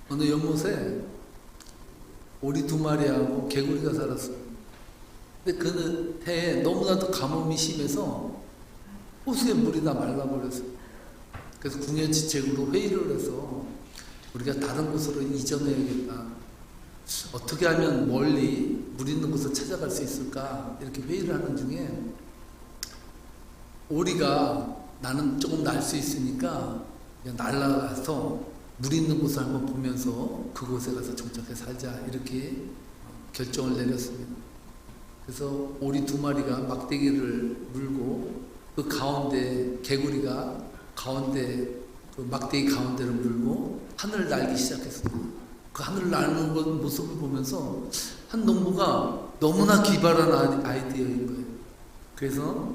어느 연못에 오리 2마리하고 개구리가 살았어요. 근데 그 해에 너무나도 가뭄이 심해서 호수에 물이 다 말라버렸어요. 그래서 궁여지책으로 회의를 해서 우리가 다른 곳으로 이전해야겠다. 어떻게 하면 멀리 물 있는 곳을 찾아갈 수 있을까? 이렇게 회의를 하는 중에 오리가 나는 조금 날 수 있으니까 그냥 날아가서 물 있는 곳을 한번 보면서 그곳에 가서 정착해 살자, 이렇게 결정을 내렸습니다. 그래서 오리 2마리가 막대기를 물고 그 가운데 개구리가 가운데 그 막대기 가운데를 물고 하늘을 날기 시작했습니다. 그 하늘을 나는 모습을 보면서 한 농부가 너무나 기발한 아이디어인 거예요. 그래서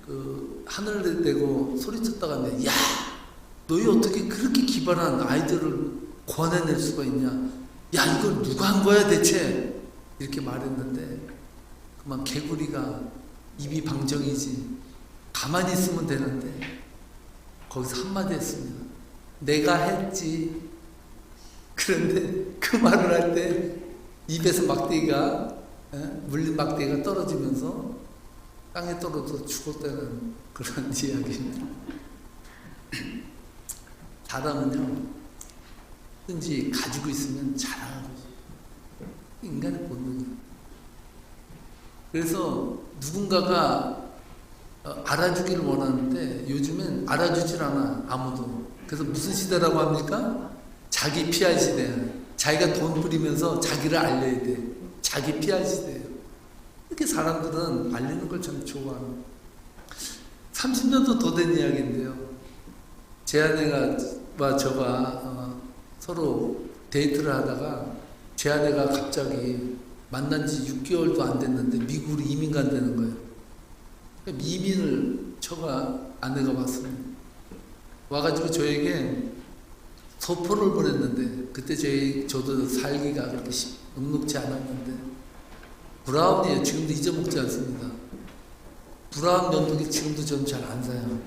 그 하늘을 대고 소리쳤다가 야, 너희 어떻게 그렇게 기발한 아이디어를 권해낼 수가 있냐? 야, 이걸 누가 한 거야 대체? 이렇게 말했는데 그만 개구리가 입이 방정이지 가만히 있으면 되는데 거기서 한마디 했습니다. 내가 했지. 그런데 그 말을 할 때 입에서 막대기가 물린 막대기가 떨어지면서 땅에 떨어져 죽었다는 그런 이야기입니다. 사람은요, 든지 가지고 있으면 자랑하는 거죠. 인간의 본능이에요. 그래서 누군가가 알아주기를 원하는데 요즘엔 알아주질 않아, 아무도. 그래서 무슨 시대라고 합니까? 자기 PR 시대야. 자기가 돈 부리면서 자기를 알려야 돼. 자기 PR 시대예요. 이렇게 사람들은 알리는 걸 참 좋아합니다. 30년도 더 된 이야기인데요. 제 아내가 저가 서로 데이트를 하다가 제 아내가 갑자기 만난 지 6개월도 안 됐는데 미국으로 이민 간다는 거예요. 이민을 저가 아내가 왔습니다. 와가지고 저에게 소포를 보냈는데 그때 저도 살기가 그렇게 녹록지 않았는데 브라운이에요. 지금도 잊어먹지 않습니다. 브라운 면도기 지금도 저는 잘 안 사요.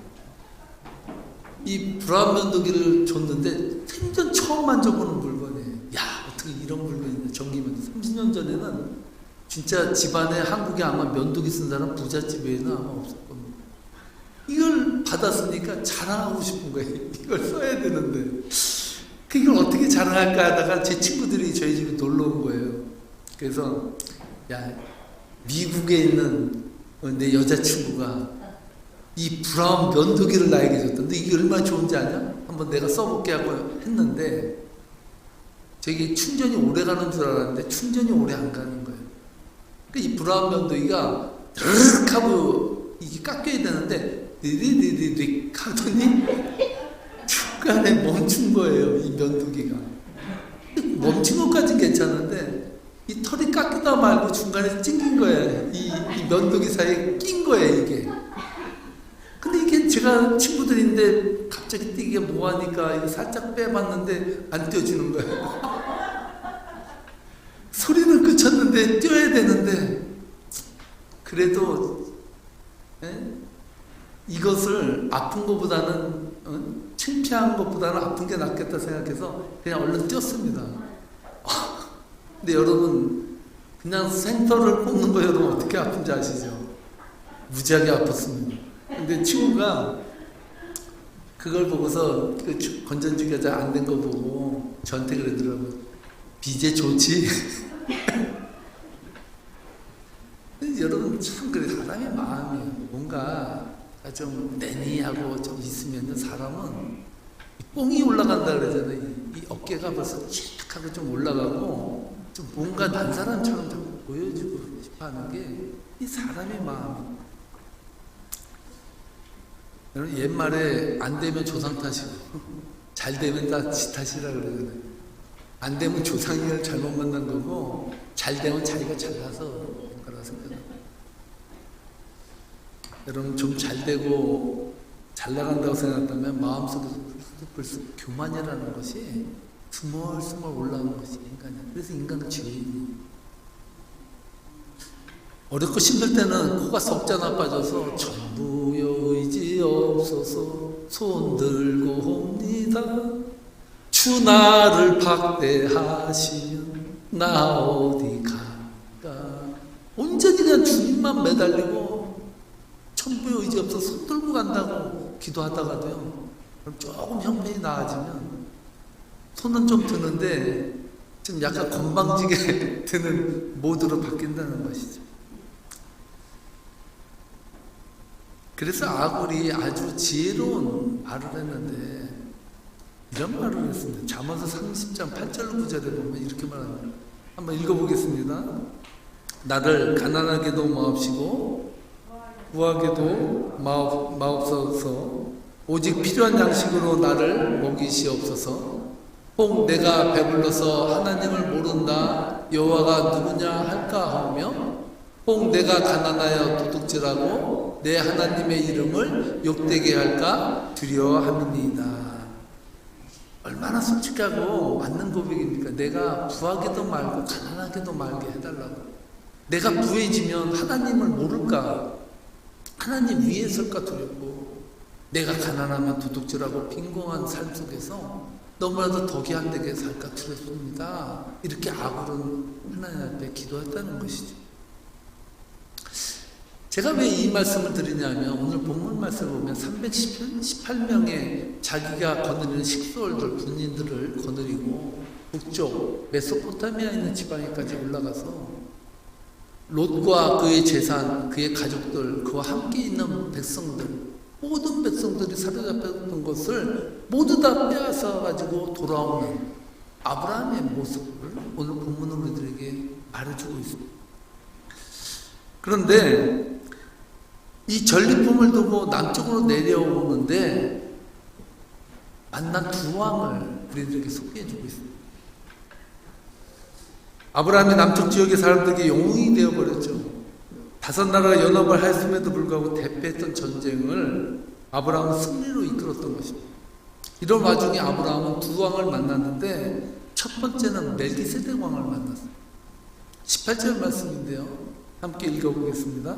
이 브라운 면도기를 줬는데 생전 처음 만져보는 물건이에요. 야, 어떻게 이런 물건이 있냐. 전기면도 30년 전에는 진짜 집안에 한국에 아마 면도기 쓴 사람 부잣집 외에는 아마 없을 겁니다. 이걸 받았으니까 자랑하고 싶은 거예요. 이걸 써야 되는데 그걸 어떻게 자랑할까 하다가 제 친구들이 저희 집에 놀러 온 거예요. 그래서 야, 미국에 있는 내 여자친구가 이 브라운 면도기를 나에게 줬던데 이게 얼마나 좋은지 아냐? 한번 내가 써볼게 하고 했는데 저게 충전이 오래 가는 줄 알았는데 충전이 오래 안 가는 거예요. 그러니까 이 브라운 면도기가 드르륵 하고 이게 깎여야 되는데 리리리리 하더니 중간에 멈춘 거예요. 이 면도기가 멈춘 것까지는 괜찮은데 이 털이 깎이다 말고 중간에 찡긴 거예요. 이 면도기 사이에 낀 거예요, 이게. 근데 이게 제가 친구들인데 갑자기 이게 뭐하니까 이거 살짝 빼봤는데 안 떼어지는 거예요. 소리는 그쳤는데 떼어야 되는데 그래도 이것을 아픈 것보다는 창피한 것보다는 아픈 게 낫겠다 생각해서 그냥 얼른 떼었습니다. 근데 여러분 그냥 생털을 뽑는 거 여러분 어떻게 아픈지 아시죠? 무지하게 아팠습니다. 근데 친구가 그걸 보고서 그 건전지가 잘 안 된 거 보고 저한테 그러더라고요. 비제 좋지? 여러분 참 그래, 사람의 마음이 뭔가 좀 내니하고 좀 있으면 사람은 뽕이 올라간다 그러잖아요. 이 어깨가 벌써 칙 하고 좀 올라가고 좀 뭔가 난 사람처럼 좀 보여주고 싶어 하는 게 이 사람의 마음. 여러분 옛말에 안 되면 조상 탓이고 잘 되면 다 지 탓이라 그러잖아요. 안 되면 조상을 잘못 만난 거고 잘 되면 자기가 잘나서 그런 거라 생각합니다. 여러분 좀 잘 되고 잘 나간다고 생각한다면 마음속에서 벌써 교만이라는 것이 스멀스멀 올라오는 것이 인간이야. 그래서 인간은 죄인이에요. 어렵고 힘들 때는 코가 석자나 빠져서 전부여 의지 없어서 손 들고 옵니다. 주 나를 박대하시면 나 어디 갈까. 온전히 그냥 주님만 매달리고 천부의 의지 없어서 손 들고 간다고 기도하다가도요, 그럼 조금 형편이 나아지면 손은 좀 드는데 지금 약간 건방지게 드는 모드로 바뀐다는 것이죠. 그래서 아굴이 아주 지혜로운 말을 했는데 이런 말을 했습니다. 잠언서 30장 8절 9절에 보면 이렇게 말합니다. 한번 읽어보겠습니다. 나를 가난하게도 마옵시고 부하게도 마옵소서. 오직 필요한 양식으로 나를 먹이시옵소서. 혹 내가 배불러서 하나님을 모른다 여호와가 누구냐 할까 하며, 혹 내가 가난하여 도둑질하고 내 하나님의 이름을 욕되게 할까 두려워함이니이다. 얼마나 솔직하고 맞는 고백입니까? 내가 부하게도 말고 가난하게도 말게 해달라고. 내가 부해지면 하나님을 모를까, 하나님 위에 설까 두렵고, 내가 가난하면 도둑질하고 빈곤한 삶 속에서 너무나도 덕이 안 되게 살까 두렵습니다. 이렇게 아굴은 하나님 앞에 기도했다는 것이죠. 제가 왜 이 말씀을 드리냐면, 오늘 본문 말씀을 보면 318명의 자기가 거느리는 식솔들, 군인들을 거느리고 북쪽 메소포타미아에 있는 지방에까지 올라가서 롯과 그의 재산, 그의 가족들, 그와 함께 있는 백성들, 모든 백성들이 사로잡혔던 것을 모두 다 빼앗아 가지고 돌아오는 아브라함의 모습을 오늘 본문은 우리들에게 말해주고 있습니다. 그런데 이 전리품을 두고 남쪽으로 내려오는데 만난 두 왕을 우리들에게 소개해주고 있습니다. 아브라함이 남쪽 지역의 사람들에게 영웅이 되어버렸죠. 다섯 나라가 연합을 하였음에도 불구하고 대패했던 전쟁을 아브라함은 승리로 이끌었던 것입니다. 이런 와중에 아브라함은 두 왕을 만났는데, 첫 번째는 멜기세덱 왕을 만났습니다. 18절 말씀인데요, 함께 읽어보겠습니다.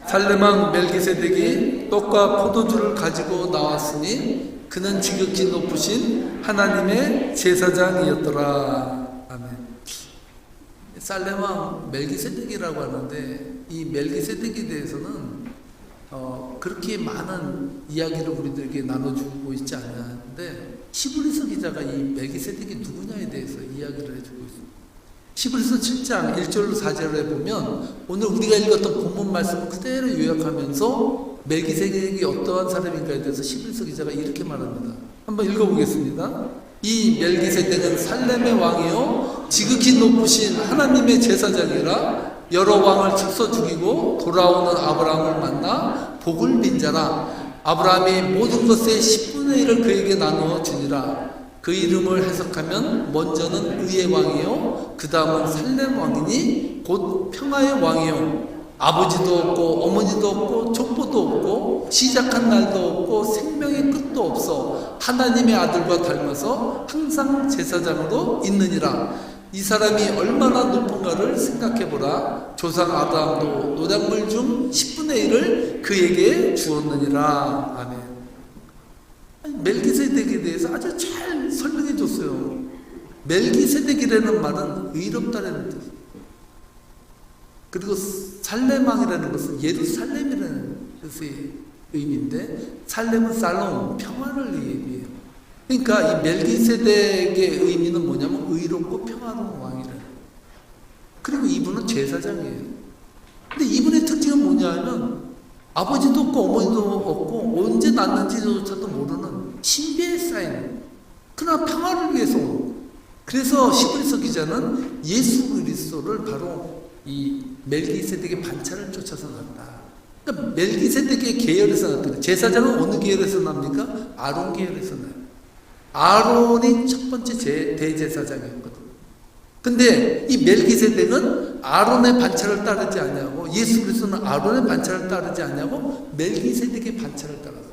살렘왕 멜기세덱이 떡과 포도주를 가지고 나왔으니 그는 지극히 높으신 하나님의 제사장이었더라. 아멘. 살렘왕 멜기세덱이라고 하는데, 이 멜기세덱에 대해서는 그렇게 많은 이야기를 우리들에게 나눠주고 있지 않았는데, 히브리서 기자가 이 멜기세덱이 누구냐에 대해서 이야기를 해주고 있습니다. 히브리서 7장 1절로 4절에 보면 오늘 우리가 읽었던 본문 말씀을 그대로 요약하면서 멜기세덱이 어떠한 사람인가에 대해서 히브리서 기자가 이렇게 말합니다. 한번 읽어보겠습니다. 이 멜기세덱은 살렘의 왕이요 지극히 높으신 하나님의 제사장이라 여러 왕을 치서 죽이고 돌아오는 아브라함을 만나 복을 빈 자라. 아브라함이 모든 것의 10분의 1을 그에게 나누어 주니라. 그 이름을 해석하면 먼저는 의의 왕이요 그 다음은 살렘 왕이니 곧 평화의 왕이요 아버지도 없고 어머니도 없고 족보도 없고 시작한 날도 없고 생명의 끝도 없어 하나님의 아들과 닮아서 항상 제사장으로 있느니라. 이 사람이 얼마나 높은가를 생각해보라. 조상 아브라함도 노작물 중 10분의 1을 그에게 주었느니라. 아멘. 멜기세덱에 대해서 아주 잘 설명해 줬어요. 멜기세덱이라는 말은 의롭다라는 뜻. 그리고 살렘왕이라는 것은 예루살렘이라는 뜻의 의미인데, 살렘은 살롬, 평화를 의미해요. 그러니까 이 멜기세덱의 의미는 뭐냐면 의롭고 평화로운 왕이라는. 그리고 이분은 제사장이에요. 근데 이분의 특징은 뭐냐면 아버지도 없고 어머니도 없고 언제 낳는지조차도 모르는 신비에 쌓인, 그러나 평화를 위해서 온. 그래서 히브리서 기자는 예수 그리스도를 바로 이 멜기세덱의 반차를 쫓아서 난다. 그러니까 멜기세덱의 계열에서 났거든요. 제사장은 어느 계열에서 납니까? 아론 계열에서 나요. 아론이 첫 번째 대제사장이었거든요. 근데 이 멜기세덱은 아론의 반차를 따르지 않냐고, 예수 그리스도는 아론의 반차를 따르지 않냐고 멜기세덱의 반차를 따라서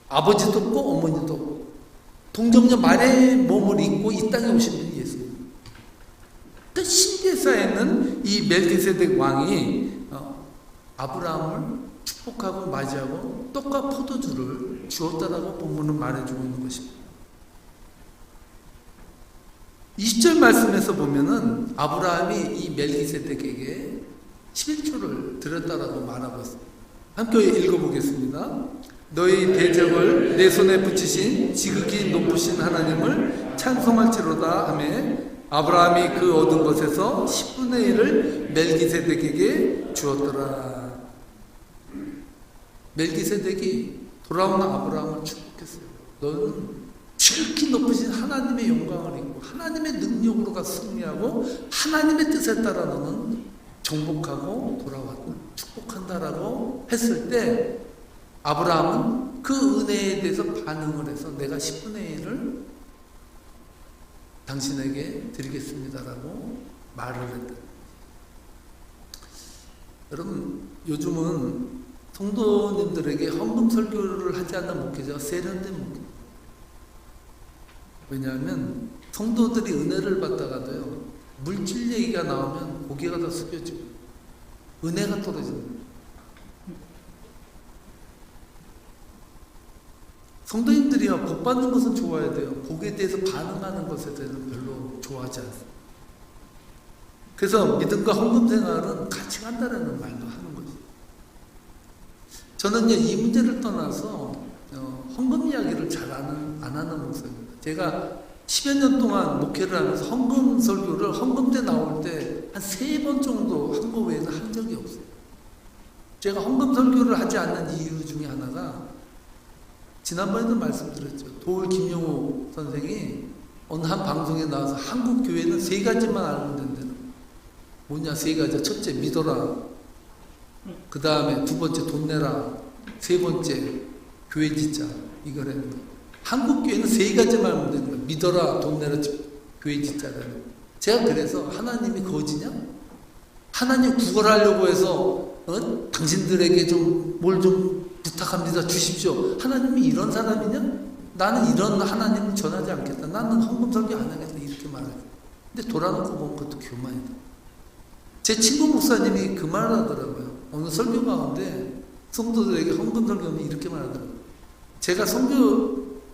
아버지도 없고 어머니도 없고 동정녀 말의 몸을 입고 이 땅에 오신 분이 예수님. 그러니까 신비에 쌓여있는 이 멜기세덱 왕이 아브라함을 축복하고 맞이하고 떡과 포도주를 주었다라고 본문은 말해주고 있는 것입니다. 20절 말씀에서 보면은 아브라함이 이 멜기세덱에게 11조를 드렸다라고 말하고 있습니다. 함께 읽어보겠습니다. 너희 대적을 내 손에 붙이신 지극히 높으신 하나님을 찬송할지로다 하며 아브라함이 그 얻은 것에서 10분의 1을 멜기세덱에게 주었더라. 멜기세덱이 돌아온 아브라함을 축복했어요. 너는 지극히 높으신 하나님의 영광을 입고 하나님의 능력으로 가서 승리하고 하나님의 뜻에 따라 너는 정복하고 돌아왔다. 축복한다라고 했을 때 아브라함은 그 은혜에 대해서 반응을 해서 내가 10분의 1을 당신에게 드리겠습니다라고 말을 했다. 여러분, 요즘은 성도님들에게 헌금 설교를 하지 않는 목회자가 세련된 목회. 왜냐하면 성도들이 은혜를 받다가도요, 물질 얘기가 나오면 고개가 다 숙여지고 은혜가 떨어집니다. 성도님들이요, 복 받는 것은 좋아야 돼요. 복에 대해서 반응하는 것에 대해서는 별로 좋아하지 않습니다. 그래서 믿음과 헌금 생활은 같이 간다는 말도 하는 거죠. 저는 이 문제를 떠나서 헌금 이야기를 잘 안 하는 목사입니다. 제가 10여 년 동안 목회를 하면서 헌금 설교를 헌금 때 나올 때 한 3번 정도 한 거 외에는 한 적이 없어요. 제가 헌금 설교를 하지 않는 이유 중에 하나가 지난번에도 말씀드렸죠. 도울 김용호 선생이 어느 한 방송에 나와서 한국 교회는 3가지만 알면 된다는. 뭐냐, 3가지. 첫째, 믿어라. 그 다음에 2번째, 돈 내라. 3번째, 교회 짓자. 이거라는 거. 한국 교회는 3가지만 알면 되는 거예요. 믿어라, 돈 내라, 교회 짓자라는 거. 제가 그래서 하나님이 거지냐? 하나님 구걸하려고 해서 당신들에게 좀 뭘 좀 부탁합니다. 주십시오. 하나님이 이런 사람이냐? 나는 이런 하나님을 전하지 않겠다. 나는 헌금 설교 안 하겠다. 이렇게 말해요. 근데 돌아놓고 보면 그것도 교만이다. 제 친구 목사님이 그 말을 하더라고요. 어느 설교 가운데 성도들에게 헌금 설교는 이렇게 말하더라고요. 제가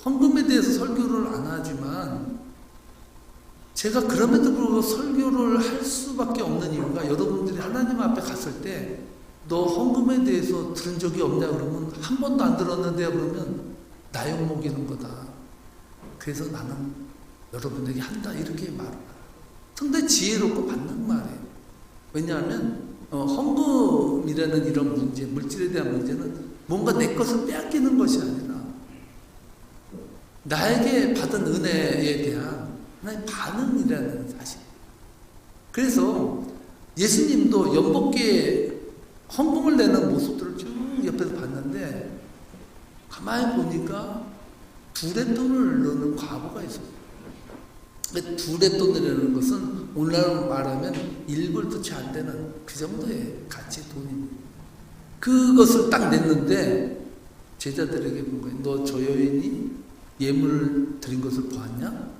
헌금에 대해서 설교를 안 하지만 제가 그럼에도 불구하고 설교를 할 수밖에 없는 이유가 여러분들이 하나님 앞에 갔을 때 너 헌금에 대해서 들은 적이 없냐 그러면 한 번도 안 들었는데 그러면 나 욕먹이는 거다. 그래서 나는 여러분에게 한다 이렇게 말을 상당히 지혜롭고 맞는 말이에요. 왜냐하면 헌금이라는 이런 문제, 물질에 대한 문제는 뭔가 내 것을 빼앗기는 것이 아니라 나에게 받은 은혜에 대한 하나의 반응이라는 사실. 그래서 예수님도 연복기에 헌금을 내는 모습들을 쭉 옆에서 봤는데 가만히 보니까 두레돈을 넣는 과부가 있어요. 두레돈이라는 것은 오늘날로 말하면 1불도 채 안 되는 그 정도의 가치 돈입니다. 그것을 딱 냈는데 제자들에게 본 거예요. 너 저 여인이 예물을 드린 것을 보았냐?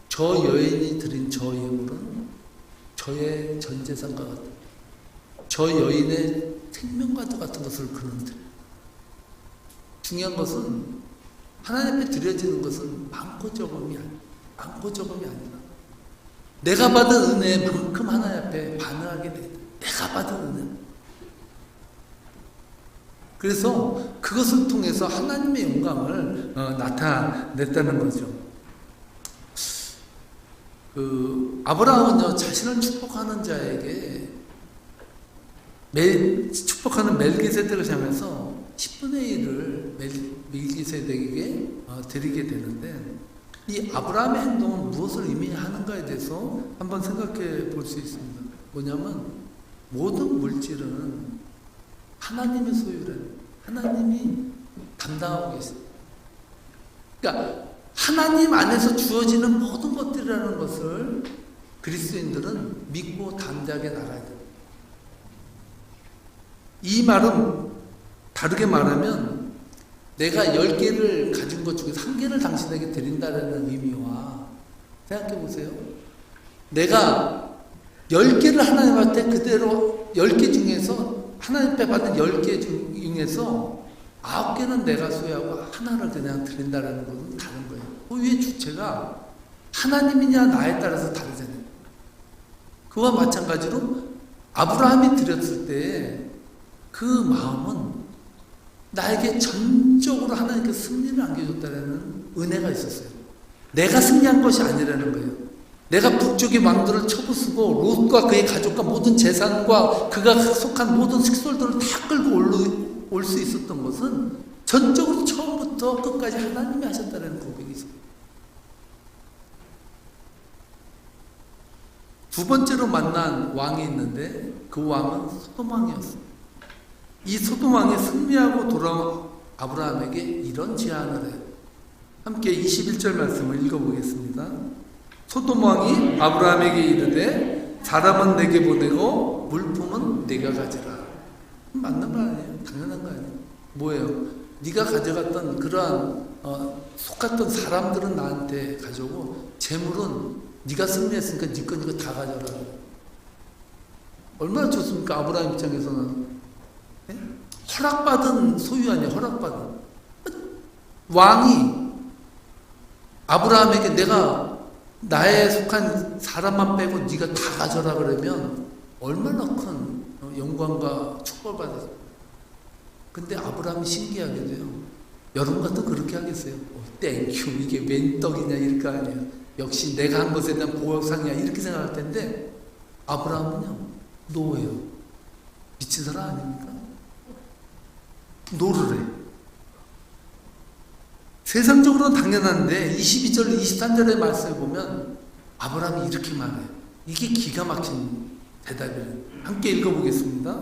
저 여인이 드린 저 예물은 저의 전 재산과 같은 저 여인의 생명과도 같은 것을 그는 드려요. 중요한 것은 하나님 앞에 드려지는 것은 많고 적음이 아니라 내가 받은 은혜만큼 하나님 앞에 반응하게 돼. 내가 받은 은혜. 그래서 그것을 통해서 하나님의 영광을 나타냈다는 거죠. 아브라함은요, 자신을 축복하는 자에게 축복하는 멜기세덱을 향해서 10분의 1을 멜기세덱에게 드리게 되는데, 이 아브라함의 행동은 무엇을 의미하는가에 대해서 한번 생각해 볼 수 있습니다. 뭐냐면 모든 물질은 하나님의 소유라는, 하나님이 담당하고 계세요. 그러니까 하나님 안에서 주어지는 모든 것들이라는 것을 그리스도인들은 믿고 담대하게 나가야 됩니다. 이 말은 다르게 말하면 내가 10개를 가진 것 중에서 1개를 당신에게 드린다는 의미와, 생각해 보세요. 내가 10개를 하나님한테 그대로 10개 중에서 하나님 앞에 받은 10개 중에서 9개는 내가 소유하고 하나를 그냥 드린다는 것은 다른 거예요. 그 위에 주체가 하나님이냐 나에 따라서 다르잖아요. 그와 마찬가지로 아브라함이 드렸을 때 그 마음은 나에게 전적으로 하나님께 승리를 안겨줬다는 은혜가 있었어요. 내가 승리한 것이 아니라는 거예요. 내가 북쪽의 왕들을 쳐부수고 롯과 그의 가족과 모든 재산과 그가 속한 모든 식솔들을 다 끌고 올 수 있었던 것은 전적으로 처음부터 끝까지 하나님이 하셨다는 고백이 있어요. 두 번째로 만난 왕이 있는데 그 왕은 소돔 왕이었어요. 이 소돔 왕이 승리하고 돌아온 아브라함에게 이런 제안을 해요. 함께 21절 말씀을 읽어보겠습니다. 소돔 왕이 아브라함에게 이르되 사람은 내게 보내고 물품은 내가 가지라. 맞는 거 아니에요? 당연한 거 아니에요? 뭐예요? 네가 가져갔던 그러한 속았던 사람들은 나한테 가져오고 재물은 네가 승리했으니까 네 건 이거 다 가져라. 얼마나 좋습니까? 아브라함 입장에서는. 네? 허락받은 소유 아니에요? 허락받은. 왕이 아브라함에게 내가 나에 속한 사람만 빼고 네가 다 가져라 그러면 얼마나 큰 영광과 축복을 받았어요. 근데 아브라함이 신기하게도요. 여러분 같은 그렇게 하겠어요? 땡큐 이게 웬 떡이냐 이럴 거 아니에요. 역시 내가 한 것에 대한 보상이야 이렇게 생각할 텐데 아브라함은요 노예요. 미친 사람 아닙니까? 노를 해. 세상적으로는 당연한데 22절 23절의 말씀을 보면 아브라함이 이렇게 말해요. 이게 기가 막힌 대답이에요. 함께 읽어보겠습니다.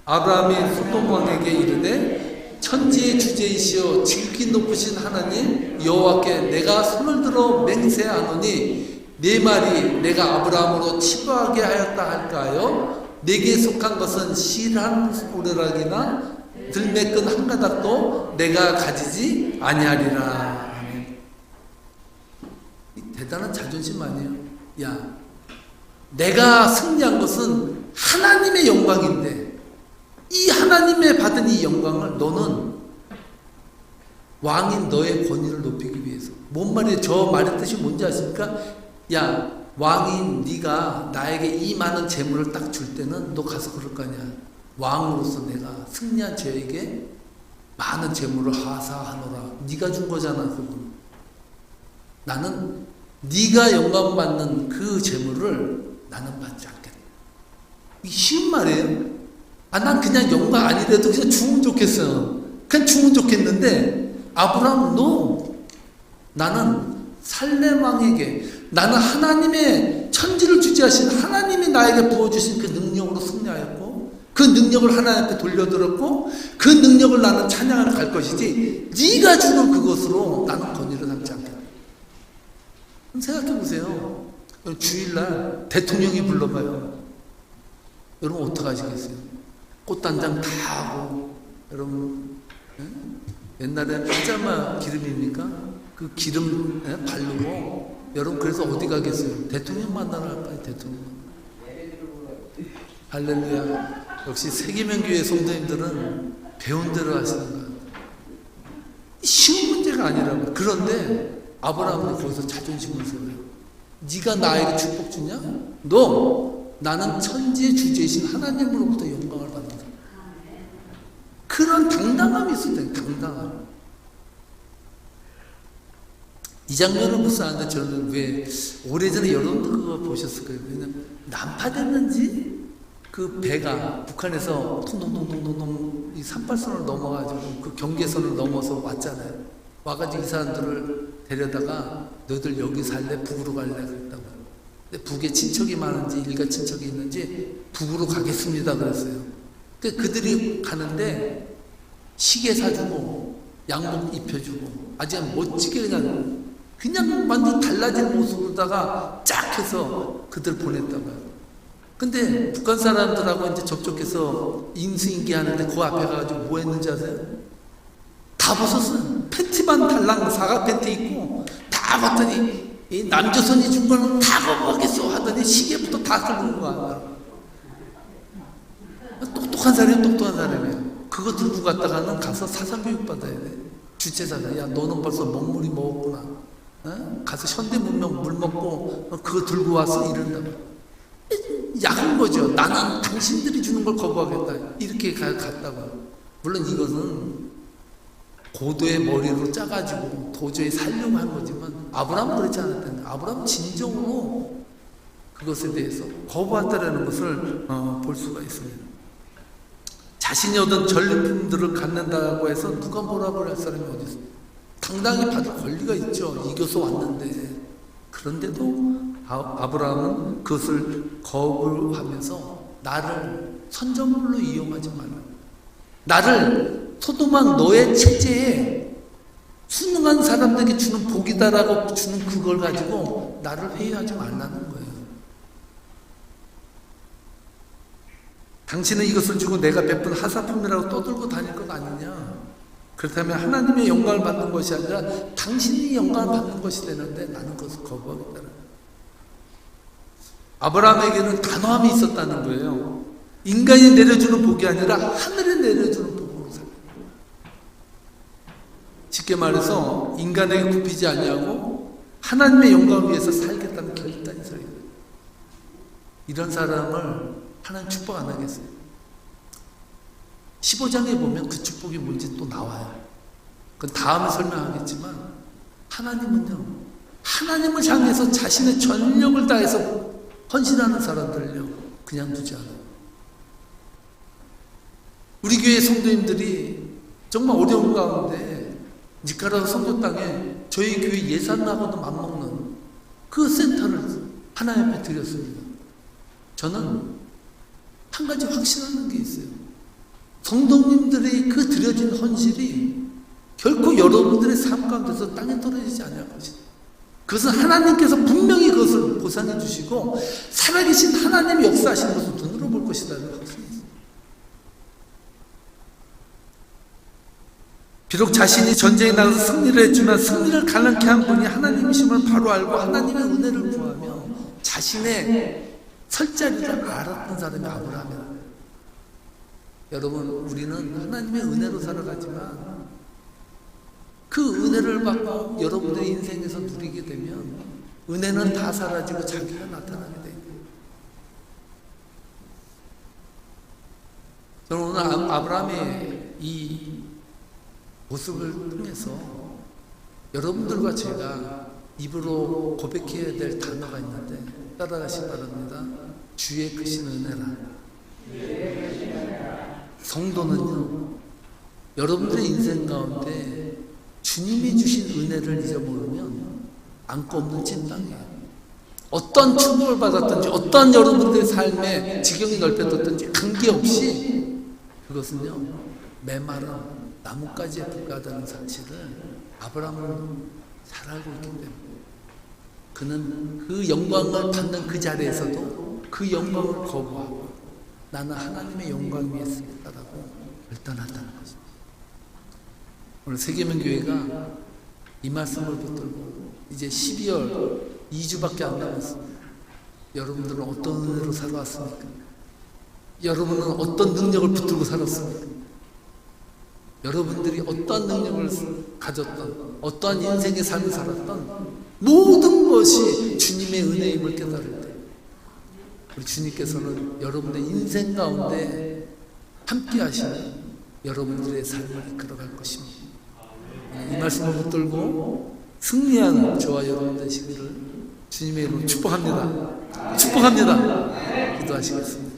아브라함이 소돔 왕에게 이르되 천지의 주제이시여 지극히 높으신 하나님 여호와께 내가 손을 들어 맹세하노니 네 말이 내가 아브라함으로 치부하게 하였다 할까요? 내게 속한 것은 실 한 오르락이나 들매끈 한 가닥도 내가 가지지 아니하리라. 대단한 자존심 아니에요? 야, 내가 승리한 것은 하나님의 영광인데 이 하나님의 받은 이 영광을 너는 왕인 너의 권위를 높이기 위해서. 뭔 말이에요? 저 말의 뜻이 뭔지 아십니까? 야, 왕인 네가 나에게 이 많은 재물을 딱 줄 때는 너 가서 그럴 거 아니야. 왕으로서 내가 승리한 저에게 많은 재물을 하사하노라. 네가 준 거잖아. 그건. 나는 네가 영광 받는 그 재물을 나는 받지 않겠다. 이게 쉬운 말이에요. 난 그냥 영광 아니래도 그냥 죽으면 좋겠어요. 그냥 죽으면 좋겠는데 아브라함 나는 살렘 왕에게 나는 하나님의 천지를 주재하신 하나님이 나에게 부어주신 그 능력으로 승리하였고 그 능력을 하나님께 돌려들었고 그 능력을 나는 찬양하러 갈 것이지 네가 주는 그것으로 나는 권위를 삼지 않겠다. 생각해 보세요. 주일날 대통령이 불러봐요. 여러분 어떡하시겠어요? 꽃단장 다 하고 여러분 옛날에는 파자마 기름입니까? 그 기름 바르고 여러분 그래서 어디 가겠어요? 대통령 만나러 갈까요? 대통령. 할렐루야. 역시 세계명교회 성도님들은 배운 대로 하시는 거예요. 쉬운 문제가 아니라고. 그런데 아브라함은 거기서 자존심을 세워요. 네가 나에게 축복 주냐? 나는 천지의 주제이신 하나님으로부터 영광을 받는다. 그런 당당함이 있을 때 당당함. 이 장면을 묵상하는데 저는 왜 오래전에 여러분도 그거 보셨을 거예요. 왜냐면 난파됐는지 그 배가 북한에서 통통통통통 이 38선을 넘어가지고 그 경계선을 넘어서 왔잖아요. 와가지고 이 사람들을 데려다가 너희들 여기 살래? 북으로 갈래? 그랬다고. 근데 북에 친척이 많은지 일가 친척이 있는지 북으로 가겠습니다 그랬어요. 그들이 가는데 시계 사주고 양복 입혀주고 아주 멋지게 그냥 완전 달라진 모습으로다가 쫙 해서 그들 보냈다고요. 근데 북한 사람들하고 이제 접촉해서 인수인계 하는데 그 앞에 가가지고 뭐 했는지 아세요? 다 벗었어요. 팬티만 달랑 사각 팬티 입고 다 봤더니 이 남조선이 준 거는 다 거부하겠어 하더니 시계부터 다 긁는 거야. 똑똑한 사람이에요. 그거 들고 갔다가는 가서 사상교육 받아야 돼. 주체자가 야 너는 벌써 먹물이 먹었구나. 가서 현대문명 물 먹고 그거 들고 와서 이런다고. 약한 거죠. 나는 당신들이 주는 걸 거부하겠다. 이렇게 갔다고. 물론 이것은 고도의 머리로 짜가지고 도저히 살려고 한 거지만 아브라함은 그렇지 않았다는. 아브라함은 진정으로 그것에 대해서 거부한다라는 것을 볼 수가 있습니다. 자신이 얻은 전리품들을 갖는다고 해서 누가 뭐라고 할 사람이 어디 있어요? 당당히 받을 권리가 있죠. 이겨서 왔는데. 그런데도 아브라함은 그것을 거부하면서 나를 선전물로 이용하지 말라. 나를 소돔한 너의 체제에 순응한 사람들에게 주는 복이다라고 주는 그걸 가지고 나를 회유하지 말라는 거예요. 당신은 이것을 주고 내가 베푼 하사품이라고 떠들고 다닐 것 아니냐. 그렇다면 하나님의 영광을 받는 것이 아니라 당신이 영광을 받는 것이 되는데 나는 그것을 거부하겠다는. 아브라함에게는 단호함이 있었다는 거예요. 인간이 내려주는 복이 아니라 하늘이 내려주는 복으로 살아요. 쉽게 말해서 인간에게 굽히지 아니하고 하나님의 영광을 위해서 살겠다는 결단이 있어요. 이런 사람을 하나님 축복 안 하겠어요. 15장에 보면 그 축복이 뭔지 또 나와요. 그건 다음에 설명하겠지만 하나님은요, 하나님을 향해서 자신의 전력을 다해서 헌신하는 사람들을요 그냥 두지 않아요. 우리 교회 성도님들이 정말 어려운 가운데 니카라과 선교 땅에 저희 교회 예산하고도 맞먹는 그 센터를 하나님 앞에 드렸습니다. 저는 한 가지 확신하는 게 있어요. 성도님들의 그 드려진 헌신이 결코 여러분들의 삶 가운데서 땅에 떨어지지 않을 것이다. 그것은 하나님께서 분명히 그것을 보상해 주시고 살아계신 하나님이 역사하시는 것을 눈으로 볼 것이다. 비록 자신이 전쟁에 나가서 승리를 했지만 승리를 가능케 한 분이 하나님이심을 바로 알고 하나님의 은혜를 구하며 자신의 설 자리를 알았던 사람이 아브라함이다. 여러분, 우리는 하나님의 은혜로 살아가지만 그 은혜를 받고 여러분의 인생에서 누리게 되면 은혜는 다 사라지고 자기가 나타나게 돼요. 저는 오늘 아브라함의 이 모습을 통해서 여러분들과 제가 입으로 고백해야 될 단어가 있는데 따라가시기 바랍니다. 주의 크신 은혜라. 성도는요, 여러분들의 인생 가운데 주님이 주신 은혜를 잊어먹으면 안고 없는 찐땅이에요. 어떤 축복을 받았든지 어떤 여러분들의 삶에 지경이 넓혀졌든지 관계없이 그것은요 메마른 나뭇가지에 불과하다는 사실을 아브라함은 잘 알고 있기 때문에 그는 그 영광을 받는 그 자리에서도 그 영광을 거부하고 나는 하나님의 영광 위에 쓰겠다라고 결단한다는 것입니다. 오늘 세계명교회가 이 말씀을 붙들고 이제 12월 2주밖에 안 남았습니다. 여러분들은 어떤 은혜로 살아왔습니까? 여러분은 어떤 능력을 붙들고 살았습니까? 여러분들이 어떤 능력을 가졌던 어떠한 인생의 삶을 살았던 모든 것이 주님의 은혜임을 깨달을 때 우리 주님께서는 여러분의 인생 가운데 함께 하시는 여러분들의 삶을 이끌어갈 것입니다. 이 말씀을 붙들고 승리하는 저와 여러분 되시기를 주님의 이름으로 축복합니다. 축복합니다. 기도하시겠습니다.